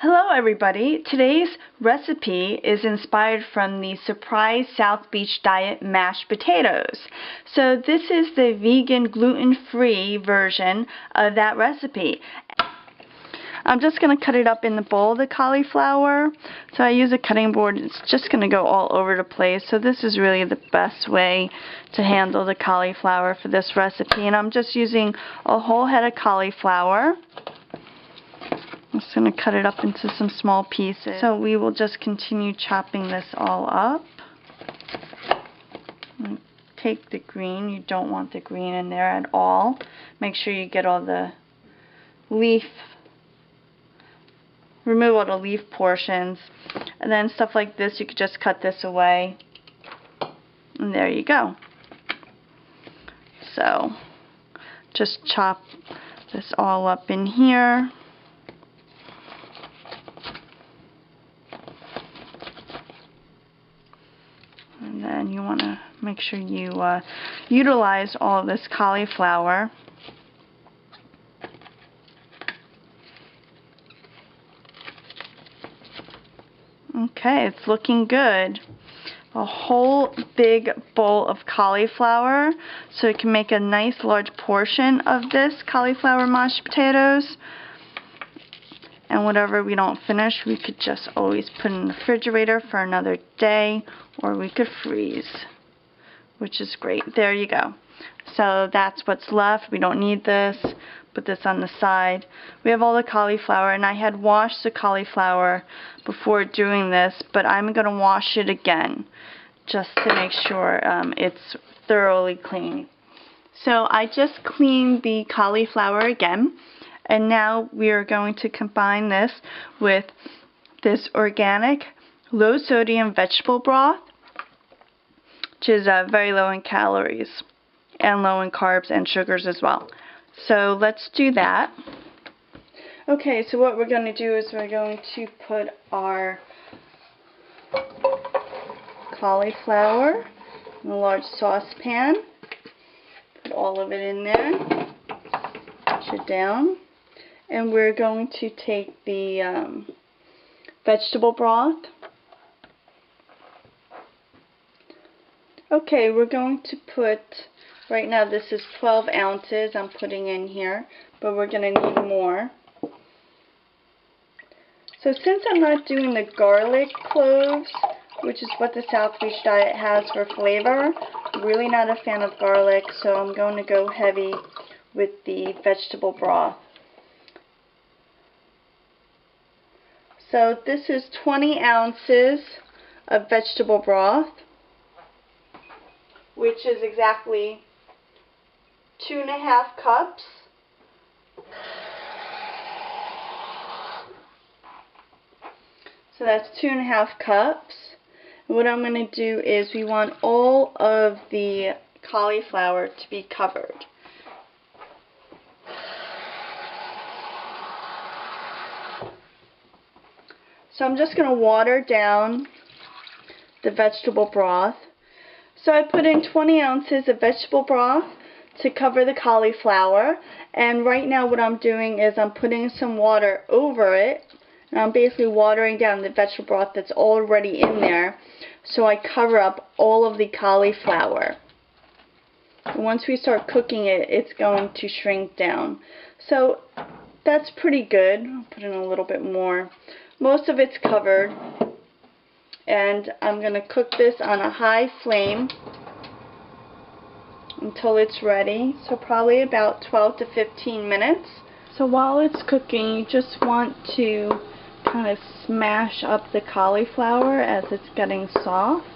Hello everybody. Today's recipe is inspired from the Surprise South Beach Diet mashed potatoes. So this is the vegan gluten-free version of that recipe. I'm just going to cut it up in the bowl, the cauliflower. So I use a cutting board. It's just going to go all over the place. So this is really the best way to handle the cauliflower for this recipe. And I'm just using a whole head of cauliflower. I'm just going to cut it up into some small pieces. So we will just continue chopping this all up. Take the green. You don't want the green in there at all. Make sure you get all the leaf, remove all the leaf portions. And then stuff like this, you could just cut this away. And there you go. So just chop this all up in here. And then you want to make sure you utilize all of this cauliflower. Okay, it's looking good. A whole big bowl of cauliflower, so you can make a nice large portion of this cauliflower mashed potatoes. And whatever we don't finish, we could just always put in the refrigerator for another day, or we could freeze, which is great. There you go. So that's what's left. We don't need this. Put this on the side. We have all the cauliflower, and I had washed the cauliflower before doing this, but I'm going to wash it again just to make sure it's thoroughly clean. So I just cleaned the cauliflower again. And now we are going to combine this with this organic, low-sodium vegetable broth, which is very low in calories and low in carbs and sugars as well. So let's do that. Okay, so what we're going to do is we're going to put our cauliflower in a large saucepan. Put all of it in there. Push it down. And we're going to take the vegetable broth. Okay, we're going to put, right now this is 12 ounces I'm putting in here, but we're going to need more. So since I'm not doing the garlic cloves, which is what the South Beach Diet has for flavor, I'm really not a fan of garlic, so I'm going to go heavy with the vegetable broth. So this is 20 ounces of vegetable broth, which is exactly 2.5 cups. So that's 2.5 cups. And what I'm going to do is we want all of the cauliflower to be covered. So I'm just going to water down the vegetable broth. So I put in 20 ounces of vegetable broth to cover the cauliflower. And right now what I'm doing is I'm putting some water over it. And I'm basically watering down the vegetable broth that's already in there. So I cover up all of the cauliflower. And once we start cooking it, it's going to shrink down. So that's pretty good. I'll put in a little bit more. Most of it's covered, and I'm going to cook this on a high flame until it's ready, so probably about 12 to 15 minutes. So while it's cooking, you just want to kind of smash up the cauliflower as it's getting soft.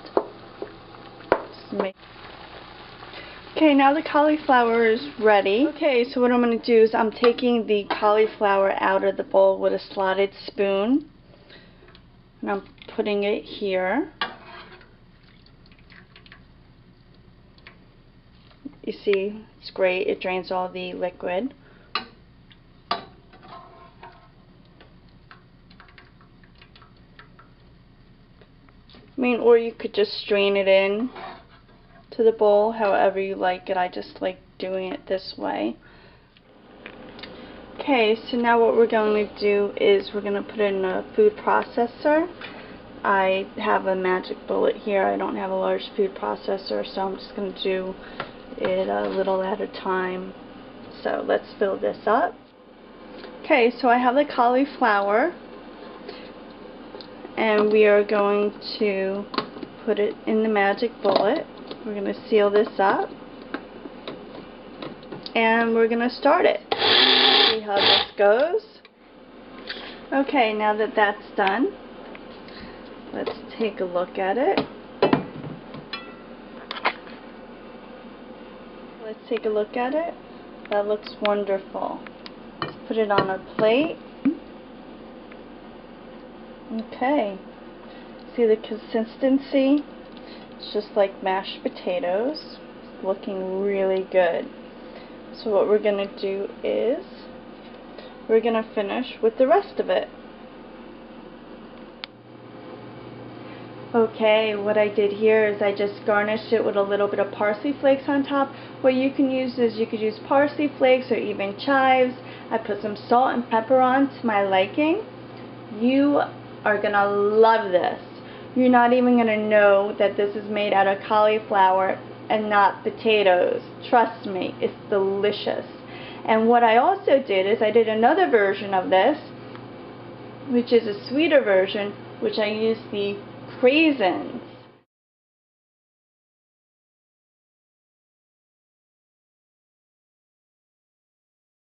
Okay, now the cauliflower is ready. Okay, so what I'm going to do is I'm taking the cauliflower out of the bowl with a slotted spoon. And I'm putting it here. You see, it's great. It drains all the liquid. I mean, or you could just strain it in to the bowl, however you like it. I just like doing it this way. Okay, so now what we're going to do is we're going to put it in a food processor. I have a magic bullet here. I don't have a large food processor, so I'm just going to do it a little at a time. So let's fill this up. Okay, so I have the cauliflower, and we are going to put it in the magic bullet. We're going to seal this up, and we're going to start it. See how this goes. Okay, now that that's done, let's take a look at it. Let's take a look at it. That looks wonderful. Let's put it on a plate. Okay. See the consistency? It's just like mashed potatoes. It's looking really good. So what we're going to do is we're going to finish with the rest of it. Okay, what I did here is I just garnished it with a little bit of parsley flakes on top. What you can use is you could use parsley flakes or even chives. I put some salt and pepper on to my liking. You are going to love this. You're not even going to know that this is made out of cauliflower and not potatoes. Trust me, it's delicious. And what I also did is I did another version of this, which is a sweeter version, which I used the raisins.